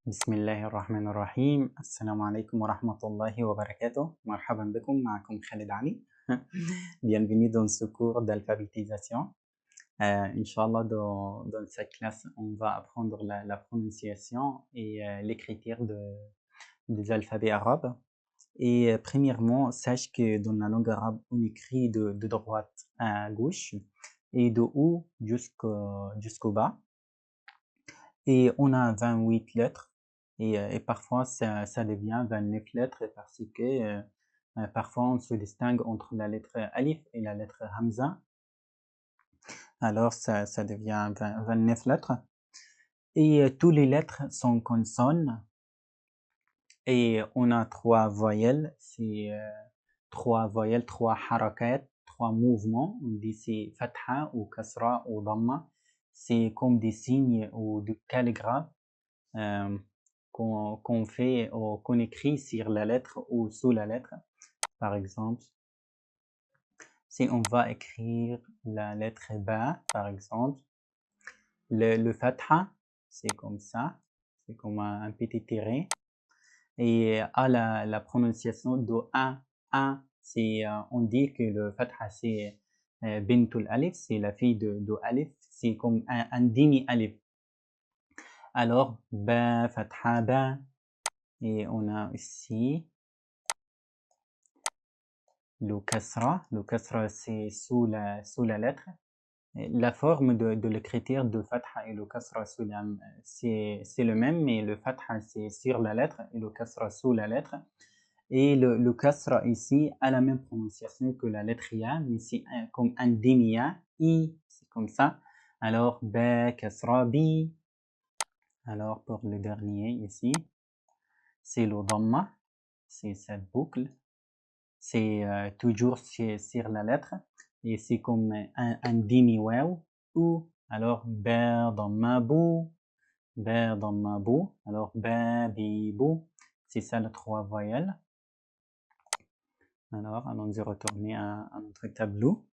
بسم الله الرحمن الرحيم. السلام عليكم ورحمة الله وبركاته. مرحبا بكم، معكم Khalid Ali. Bienvenue dans ce cours d'alphabétisation. Inch'Allah, dans cette classe, on va apprendre la prononciation et l'écriture des alphabets arabes. Et premièrement, sache que dans la langue arabe, on écrit de droite à gauche et de haut jusqu'au bas. Et on a 28 lettres et parfois ça devient 29 lettres parce que parfois on se distingue entre la lettre Alif et la lettre Hamza. Alors ça devient 29 lettres. Et toutes les lettres sont consonnes et on a 3 voyelles. C'est 3 voyelles, 3 harakat, 3 mouvements. On dit c'est Fatha ou Kasra ou Dhamma. C'est comme des signes ou des calligraphes qu'on fait ou qu'on écrit sur la lettre ou sous la lettre. Par exemple, si on va écrire la lettre Ba, par exemple, le Fatha, c'est comme ça, c'est comme un petit tiret. Et à la prononciation de A, c'est, on dit que le Fatha c'est Bintul Alif, c'est la fille de Alif, c'est comme un demi-Alif. Alors, Ba, Fatha, Ba. Et on a ici le Kasra. Le Kasra, c'est sous la lettre. La forme de l'écriture de Fatha et le Kasra c'est le même, mais le Fatha, c'est sur la lettre et le Kasra sous la lettre. Et le Kasra ici a la même prononciation que la lettre Ya, mais c'est comme un demi-Ya. I, c'est comme ça. Alors, Ba, Kasra, Bi. Alors, pour le dernier ici, c'est le Dhamma. C'est cette boucle. C'est toujours sur la lettre et c'est comme un demi-waw ou alors Ba Dhamma Bou, Ba Dhamma Bou, alors Ba Bi Bou, c'est ça les 3 voyelles. Alors allons-y retourner à notre tableau.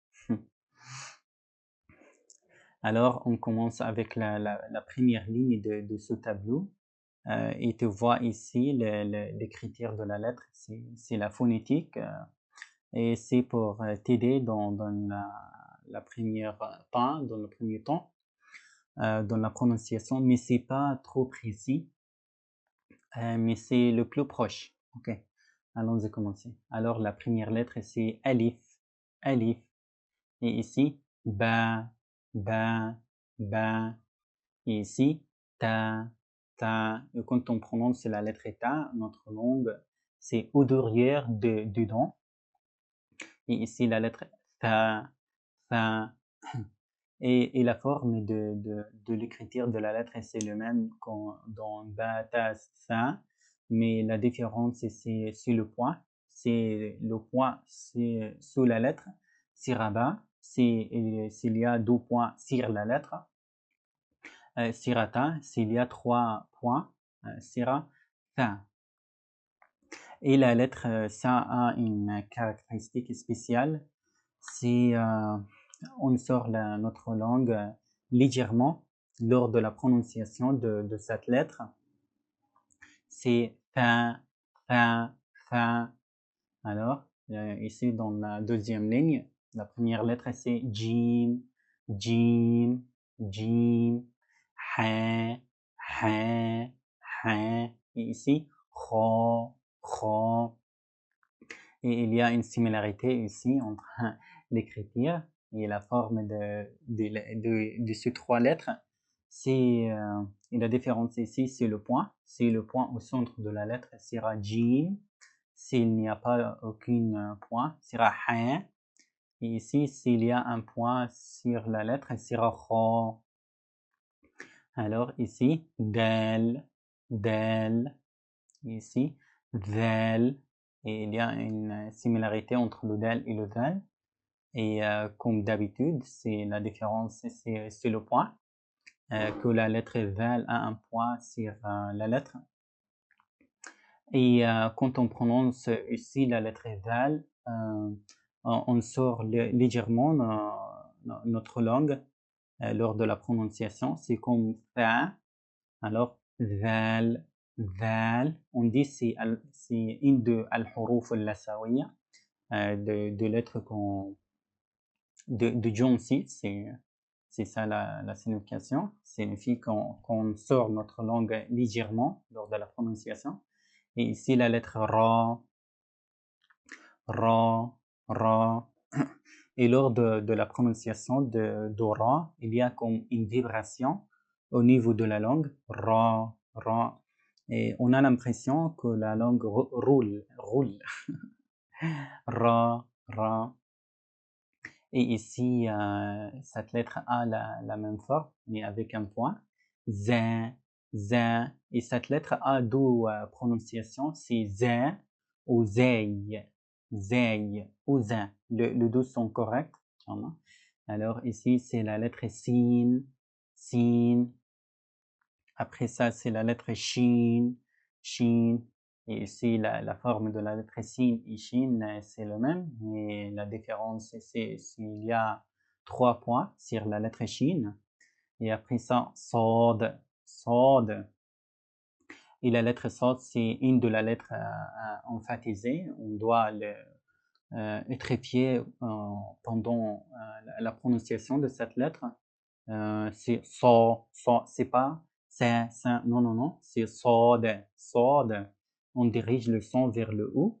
Alors on commence avec la première ligne de ce tableau. Et tu vois ici l'écriture de la lettre, c'est la phonétique. Et c'est pour t'aider dans la première temps, dans le premier temps, dans la prononciation, mais c'est pas trop précis, mais c'est le plus proche. Ok, allons-y commencer. Alors la première lettre c'est Alif, Alif, et ici Ba, Ba, Ba, et ici Ta, Ta. Et quand on prononce la lettre Ta, notre langue, c'est au derrière du dent. Et ici la lettre Tha, Tha. Et la forme de l'écriture de la lettre, c'est le même dans Ba, Ta, Tha, mais la différence, c'est le point. C'est le point c'est sous la lettre. Siraba, s'il y a 2 points sur la lettre. Sirata, s'il y a 3 points. Sira, Tha. Et la lettre, ça a une caractéristique spéciale. C'est on sort notre langue légèrement lors de la prononciation de cette lettre. C'est fa, fa, fa. Alors, ici dans la deuxième ligne, la première lettre c'est jim, jim, jim, ha, ha, ha. Et ici, kho, kho. Et il y a une similarité ici entre l'écriture et la forme de ces 3 lettres. Et la différence ici, c'est le point. C'est le point au centre de la lettre, sera Jim. S'il n'y a pas aucun point, sera Ha. Et ici, s'il y a un point sur la lettre, sera Kho. Alors ici, Dal, Dal. Ici, Dhal. Et il y a une similarité entre le Dal et le Dhal. Et comme d'habitude, c'est la différence, c'est le point. Que la lettre Dhal a un point sur la lettre. Et quand on prononce ici la lettre Dhal, on sort légèrement notre langue lors de la prononciation. C'est comme Tha, alors Dhal, ذال. On dit c'est une de al-huruf al-lasawiya, de lettres de John 6, c'est ça la signification. Signifie qu'on sort notre langue légèrement lors de la prononciation. Et ici la lettre ra, ra, ra. Et lors de la prononciation de ra, il y a comme une vibration au niveau de la langue, ra, ra. Et on a l'impression que la langue roule. Ra, ra. Et ici, cette lettre a la même forme, mais avec un point. Zin, zin. Et cette lettre a deux prononciations, c'est zin ou zeï. Zeï ou zin. Les deux sont corrects. Alors ici, c'est la lettre sin, sin. Après ça, c'est la lettre shin, shin. Et ici, la forme de la lettre sin et shin, c'est le même, mais la différence, c'est s'il y a 3 points sur la lettre shin. Et après ça, sod, sod. Et la lettre sod, c'est une de la lettre emphatisée. On doit étrifier pendant la prononciation de cette lettre. C'est c'est pas c'est, non, non, non, c'est sod, sod. On dirige le son vers le haut.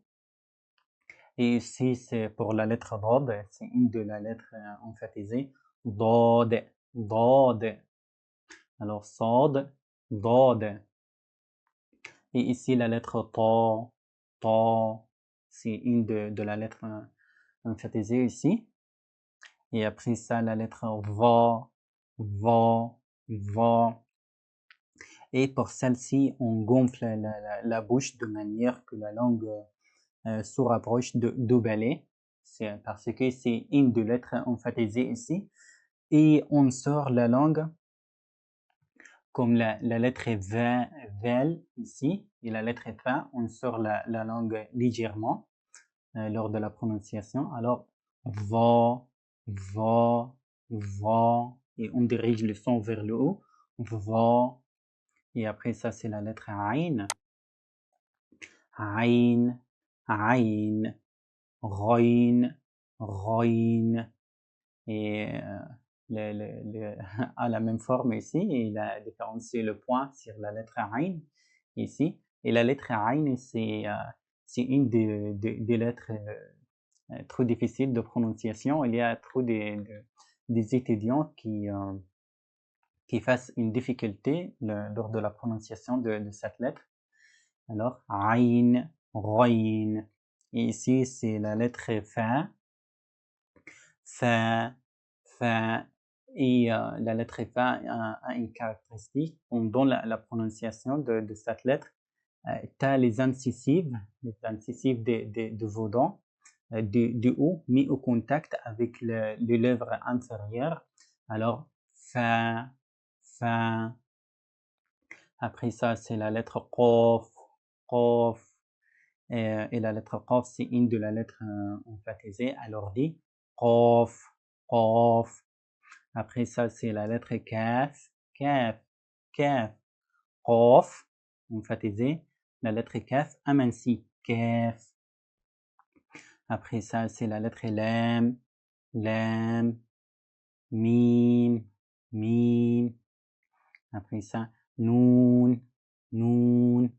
Et ici, c'est pour la lettre dod, c'est une de la lettre emphatisée. Dod, dod. Alors, sod, dod. Et ici, la lettre ta, ta. C'est une de la lettre emphatisée ici. Et après ça, la lettre va, va, va. Et pour celle-ci, on gonfle la bouche de manière que la langue se rapproche de balai. C'est parce que c'est une de lettres emphatisées ici. Et on sort la langue comme la lettre V, vel ici, et la lettre F, on sort la langue légèrement lors de la prononciation. Alors, va, va, va, et on dirige le son vers le haut. Va. Et après ça, c'est la lettre Ain. Ain, Ain, Roin, Roin. Et a la même forme ici. Et la différence, c'est le point sur la lettre Ain ici. Et la lettre Ain, c'est une des lettres trop difficiles de prononciation. Il y a trop des étudiants qui fassent une difficulté lors de la prononciation de cette lettre. Alors, Ain, Roin. Et ici, c'est la lettre Fa, Fa, Fa. Et la lettre Fa a une caractéristique. Pendant la prononciation de cette lettre, tu as les incisives de vos dents, du haut, mis au contact avec le lèvre inférieure. Alors, Fa, Fa. Après ça, c'est la lettre Qaf, Qaf. Et la lettre Qaf, c'est une de la lettre emphatisée. Alors, dit Qaf, Qaf. Après ça, c'est la lettre Kaf, Kaf, Kaf. Qaf, emphatisé. La lettre Kaf, aminci, Kaf. Après ça, c'est la lettre Lam, Lam. Mim, Mim. Après ça, Noun, Noun.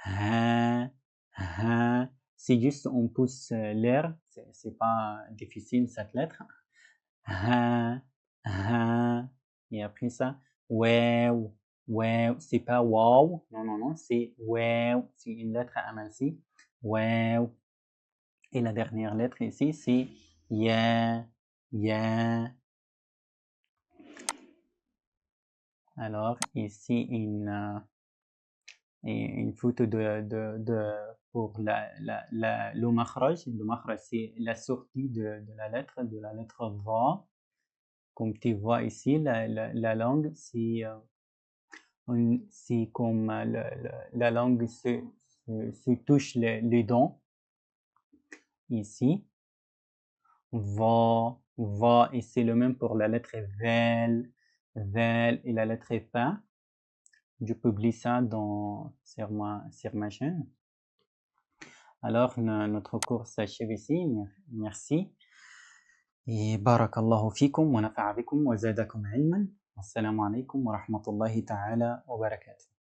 Ha, ha. C'est juste on pousse l'air, c'est pas difficile cette lettre. Ha, ha. Et après ça, wow, wow. C'est pas wow, non, non, non, c'est wow. C'est une lettre amincie. Wow. Et la dernière lettre ici, c'est ya, ya. Alors, ici, une photo pour le makhraj. Le makhraj, c'est la sortie de la lettre va. Comme tu vois ici, la langue, c'est comme la langue se touche les dents. Ici, va, va, et c'est le même pour la lettre vel, vel et la lettre fin. je publie ça sur ma chaîne. Alors, notre cours s'achève ici. Merci. Et barakallahu fikum wa nafa'a bikum wa zadakum ilman. Assalamu alaikum wa rahmatullahi ta'ala wa barakatuh.